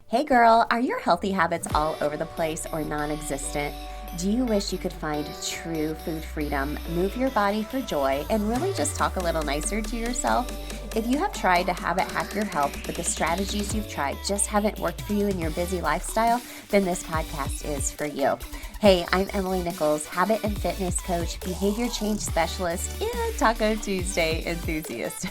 Hey girl, are your healthy habits all over the place or non existent? Do you wish you could find true food freedom, move your body for joy, and really just talk a little nicer to yourself? If you have tried to habit hack your health, but the strategies you've tried just haven't worked for you in your busy lifestyle, then this podcast is for you. Hey, I'm Emily Nichols, habit and fitness coach, behavior change specialist, and Taco Tuesday enthusiast.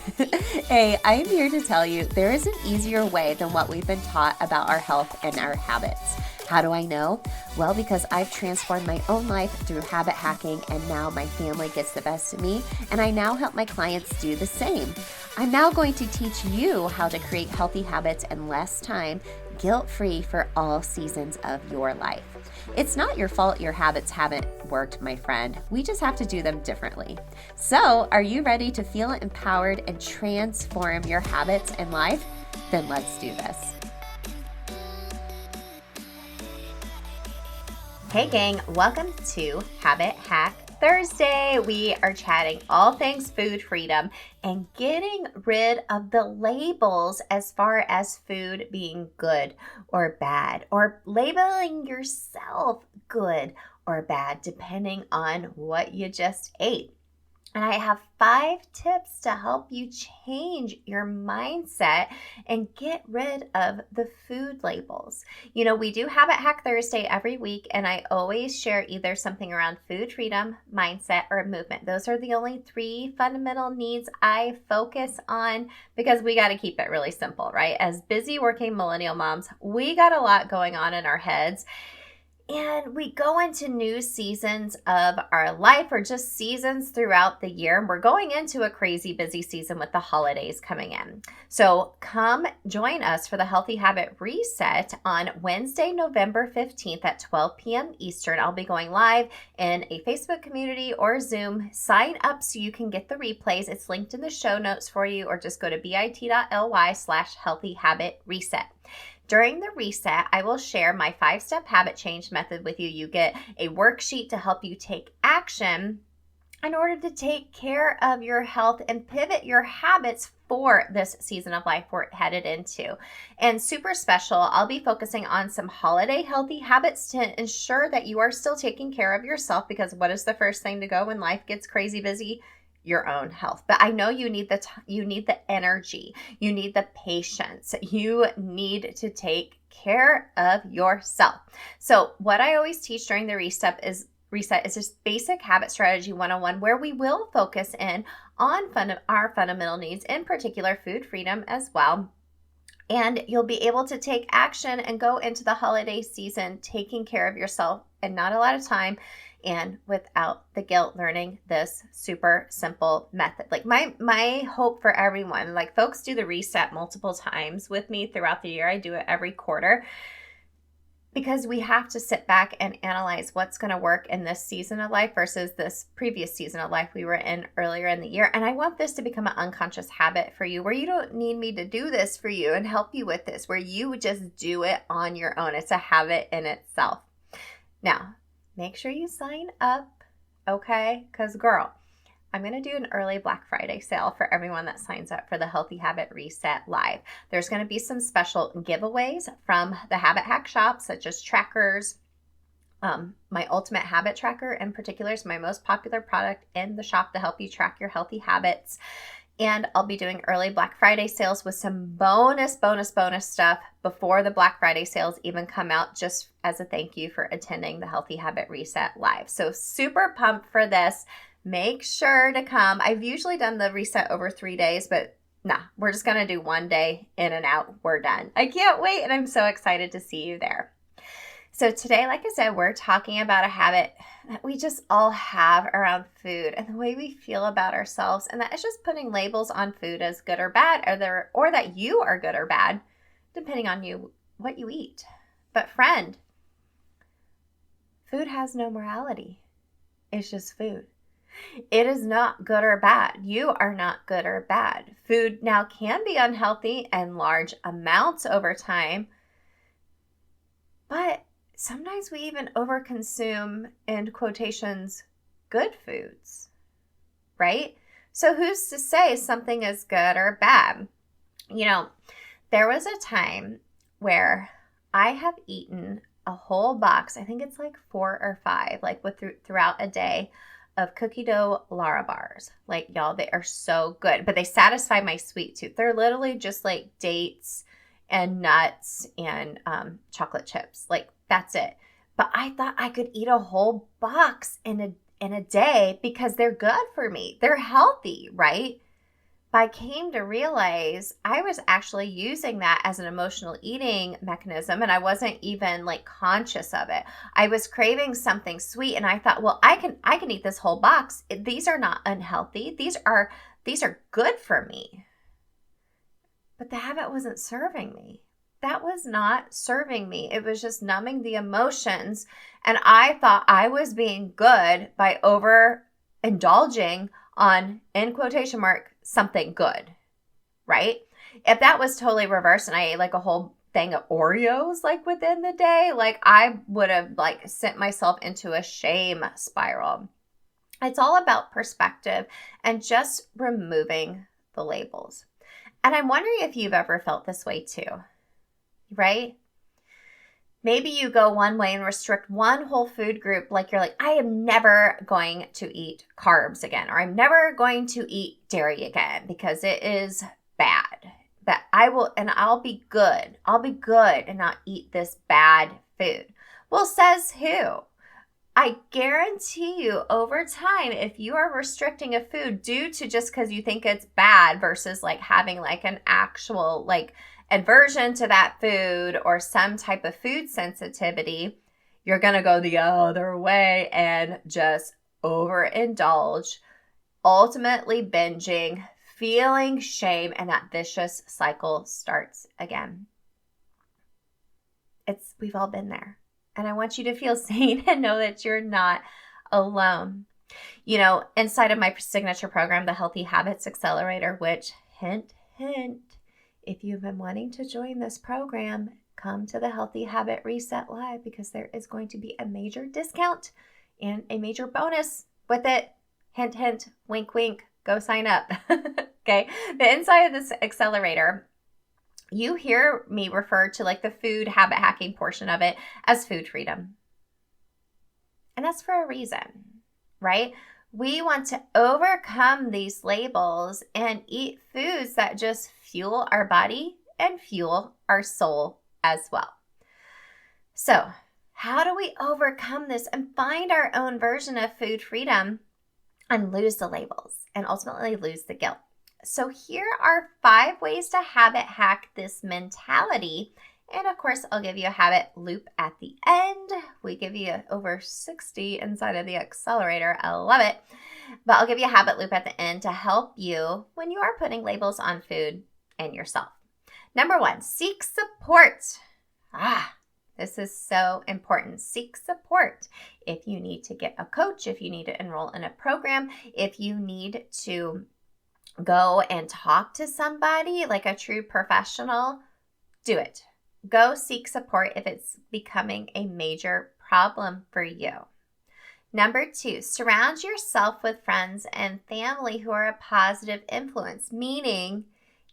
Hey, I am here to tell you there is an easier way than what we've been taught about our health and our habits. How do I know? Well, because I've transformed my own life through habit hacking, and now my family gets the best of me, and I now help my clients do the same. I'm now going to teach you how to create healthy habits in less time, guilt-free for all seasons of your life. It's not your fault your habits haven't worked, my friend. We just have to do them differently. So, are you ready to feel empowered and transform your habits and life? Then let's do this. Hey gang, welcome to Habit Hack Thursday. We are chatting all things food freedom and getting rid of the labels as far as food being good or bad, or labeling yourself good or bad depending on what you just ate. And I have 5 tips to help you change your mindset and get rid of the food labels. You know, we do Habit Hack Thursday every week, and I always share either something around food freedom, mindset, or movement. Those are the only 3 fundamental needs I focus on because we got to keep it really simple, right? As busy working millennial moms, we got a lot going on in our heads. And we go into new seasons of our life, or just seasons throughout the year. We're going into a crazy busy season with the holidays coming in. So come join us for the Healthy Habit Reset on Wednesday, November 15th at 12 p.m. Eastern. I'll be going live in a Facebook community or Zoom. Sign up so you can get the replays. It's linked in the show notes for you, or just go to bit.ly/healthy habit reset. During the reset, I will share my 5-step habit change method with you. You get a worksheet to help you take action in order to take care of your health and pivot your habits for this season of life we're headed into. And super special, I'll be focusing on some holiday healthy habits to ensure that you are still taking care of yourself, because what is the first thing to go when life gets crazy busy? Your own health. But I know you need the energy, you need the patience, you need to take care of yourself. So what I always teach during the reset is just basic habit strategy 101, where we will focus in on our fundamental needs, in particular food freedom as well. And you'll be able to take action and go into the holiday season taking care of yourself and not a lot of time, and without the guilt, learning this super simple method. Like my hope for everyone, like folks do the reset multiple times with me throughout the year. I do it every quarter because we have to sit back and analyze what's going to work in this season of life versus this previous season of life we were in earlier in the year. And I want this to become an unconscious habit for you, where you don't need me to do this for you and help you with this, where you just do it on your own. It's a habit in itself. Now, make sure you sign up, okay? Because girl, I'm going to do an early Black Friday sale for everyone that signs up for the Healthy Habit Reset Live. There's going to be some special giveaways from the Habit Hack shop, such as trackers. My Ultimate Habit Tracker in particular is my most popular product in the shop to help you track your healthy habits. And I'll be doing early Black Friday sales with some bonus stuff before the Black Friday sales even come out, just as a thank you for attending the Healthy Habit Reset Live. So super pumped for this. Make sure to come. I've usually done the reset over 3 days, but nah, we're just going to do 1 day in and out. We're done. I can't wait, and I'm so excited to see you there. So today, like I said, we're talking about a habit that we just all have around food and the way we feel about ourselves. And that is just putting labels on food as good or bad, or that you are good or bad, depending on what you eat. But friend, food has no morality. It's just food. It is not good or bad. You are not good or bad. Food now can be unhealthy in large amounts over time, but sometimes we even overconsume, in quotations, good foods, right? So who's to say something is good or bad? You know, there was a time where I have eaten a whole box, I think it's like 4 or 5, like throughout a day of cookie dough Lara bars. Like, y'all, they are so good, but they satisfy my sweet tooth. They're literally just like dates and nuts and chocolate chips. Like, that's it. But I thought I could eat a whole box in a day because they're good for me. They're healthy, right? But I came to realize I was actually using that as an emotional eating mechanism, and I wasn't even like conscious of it. I was craving something sweet, and I thought, well, I can eat this whole box. These are not unhealthy. These are good for me. But the habit wasn't serving me. That was not serving me. It was just numbing the emotions, and I thought I was being good by overindulging on, in quotation mark, something good, right? If that was totally reversed and I ate like a whole thing of Oreos like within the day, like I would have like sent myself into a shame spiral. It's all about perspective and just removing the labels. And I'm wondering if you've ever felt this way too, right? Maybe you go one way and restrict one whole food group, like you're like, I am never going to eat carbs again, or I'm never going to eat dairy again because it is bad. But I'll be good. I'll be good and not eat this bad food. Well, says who? I guarantee you over time, if you are restricting a food due to just because you think it's bad versus like having like an actual like aversion to that food or some type of food sensitivity, you're going to go the other way and just overindulge, ultimately binging, feeling shame, and that vicious cycle starts again. We've all been there. And I want you to feel sane and know that you're not alone. You know, inside of my signature program, the Healthy Habits Accelerator, which, hint, hint, if you've been wanting to join this program, come to the Healthy Habit Reset Live because there is going to be a major discount and a major bonus with it. Hint, hint, wink, wink, go sign up. Okay. The inside of this accelerator, you hear me refer to like the food habit hacking portion of it as food freedom. And that's for a reason, right? We want to overcome these labels and eat foods that just fuel our body and fuel our soul as well. So, how do we overcome this and find our own version of food freedom and lose the labels and ultimately lose the guilt? So here are 5 ways to habit hack this mentality. And of course, I'll give you a habit loop at the end. We give you over 60 inside of the accelerator. I love it. But I'll give you a habit loop at the end to help you when you are putting labels on food and yourself. Number 1, seek support. This is so important. Seek support. If you need to get a coach, if you need to enroll in a program, if you need to go and talk to somebody like a true professional, do it. Go seek support if it's becoming a major problem for you. Number 2, surround yourself with friends and family who are a positive influence, meaning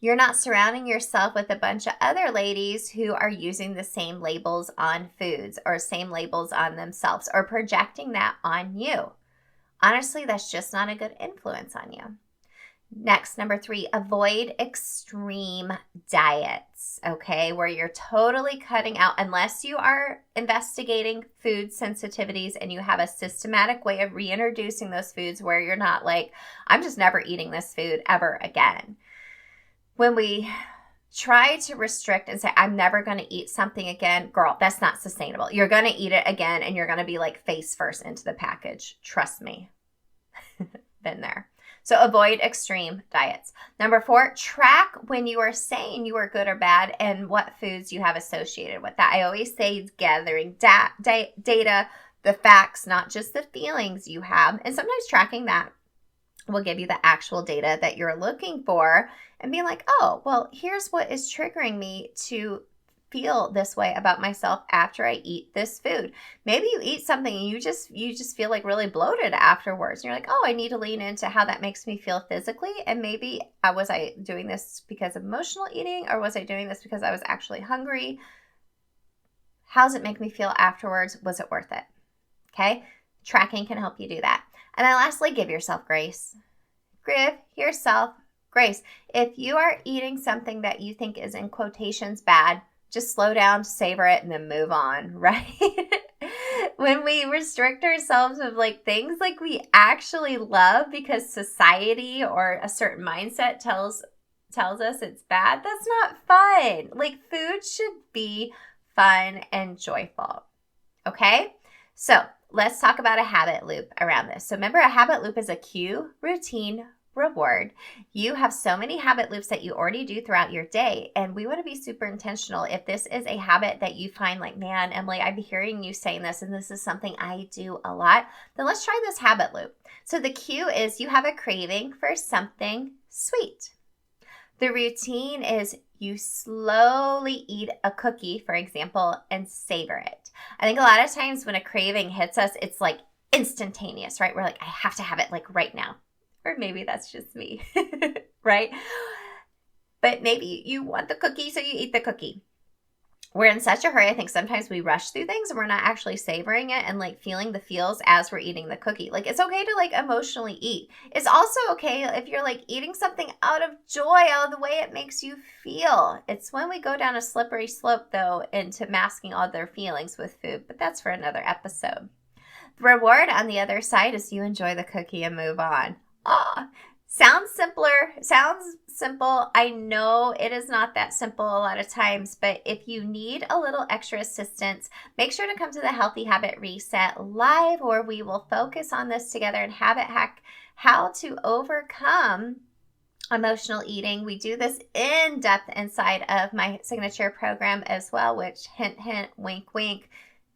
you're not surrounding yourself with a bunch of other ladies who are using the same labels on foods or same labels on themselves or projecting that on you. Honestly, that's just not a good influence on you. Next, number 3, avoid extreme diets, okay, where you're totally cutting out, unless you are investigating food sensitivities and you have a systematic way of reintroducing those foods where you're not like, I'm just never eating this food ever again. When we try to restrict and say, I'm never going to eat something again, girl, that's not sustainable. You're going to eat it again and you're going to be like face first into the package. Trust me. Been there. So avoid extreme diets. Number 4, track when you are saying you are good or bad and what foods you have associated with that. I always say gathering data, the facts, not just the feelings you have. And sometimes tracking that will give you the actual data that you're looking for and being like, oh, well, here's what is triggering me to feel this way about myself after I eat this food. Maybe you eat something and you just feel like really bloated afterwards. And you're like, oh, I need to lean into how that makes me feel physically. And maybe was I doing this because of emotional eating, or was I doing this because I was actually hungry? How does it make me feel afterwards? Was it worth it? Okay? Tracking can help you do that. And then lastly, give yourself grace. Give yourself grace. If you are eating something that you think is in quotations bad, just slow down, savor it, and then move on, right? When we restrict ourselves of like things like we actually love because society or a certain mindset tells us it's bad, that's not fun. Like food should be fun and joyful. Okay? So let's talk about a habit loop around this. So remember, a habit loop is a cue, routine, reward. You have so many habit loops that you already do throughout your day, and we want to be super intentional. If this is a habit that you find like, man, Emily, I'm hearing you saying this, and this is something I do a lot, then let's try this habit loop. So the cue is you have a craving for something sweet. The routine is you slowly eat a cookie, for example, and savor it. I think a lot of times when a craving hits us, it's like instantaneous, right? We're like, I have to have it like right now. Or maybe that's just me, right? But maybe you want the cookie, so you eat the cookie. We're in such a hurry. I think sometimes we rush through things and we're not actually savoring it and like feeling the feels as we're eating the cookie. Like it's okay to like emotionally eat. It's also okay if you're like eating something out of joy, out of the way it makes you feel. It's when we go down a slippery slope though into masking all their feelings with food, but that's for another episode. The reward on the other side is you enjoy the cookie and move on. Sounds simple. I know it is not that simple a lot of times, but if you need a little extra assistance, make sure to come to the Healthy Habit Reset live, where we will focus on this together and habit hack how to overcome emotional eating. We do this in depth inside of my signature program as well, which hint, hint, wink, wink.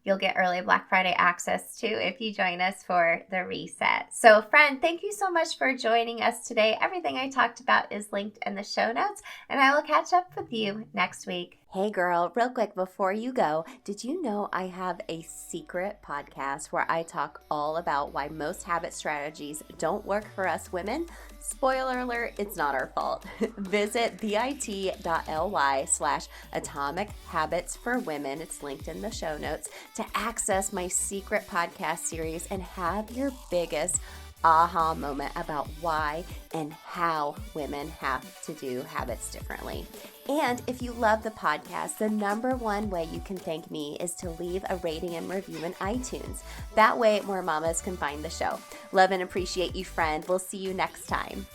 You'll get early Black Friday access to if you join us for the reset. So friend, thank you so much for joining us today. Everything I talked about is linked in the show notes, and I will catch up with you next week. Hey girl, real quick before you go, did you know I have a secret podcast where I talk all about why most habit strategies don't work for us women? Spoiler alert, it's not our fault. Visit bit.ly/atomic habits for women. It's linked in the show notes to access my secret podcast series and have your biggest aha moment about why and how women have to do habits differently. And if you love the podcast, the number one way you can thank me is to leave a rating and review in iTunes. That way more mamas can find the show. Love and appreciate you, friend. We'll see you next time.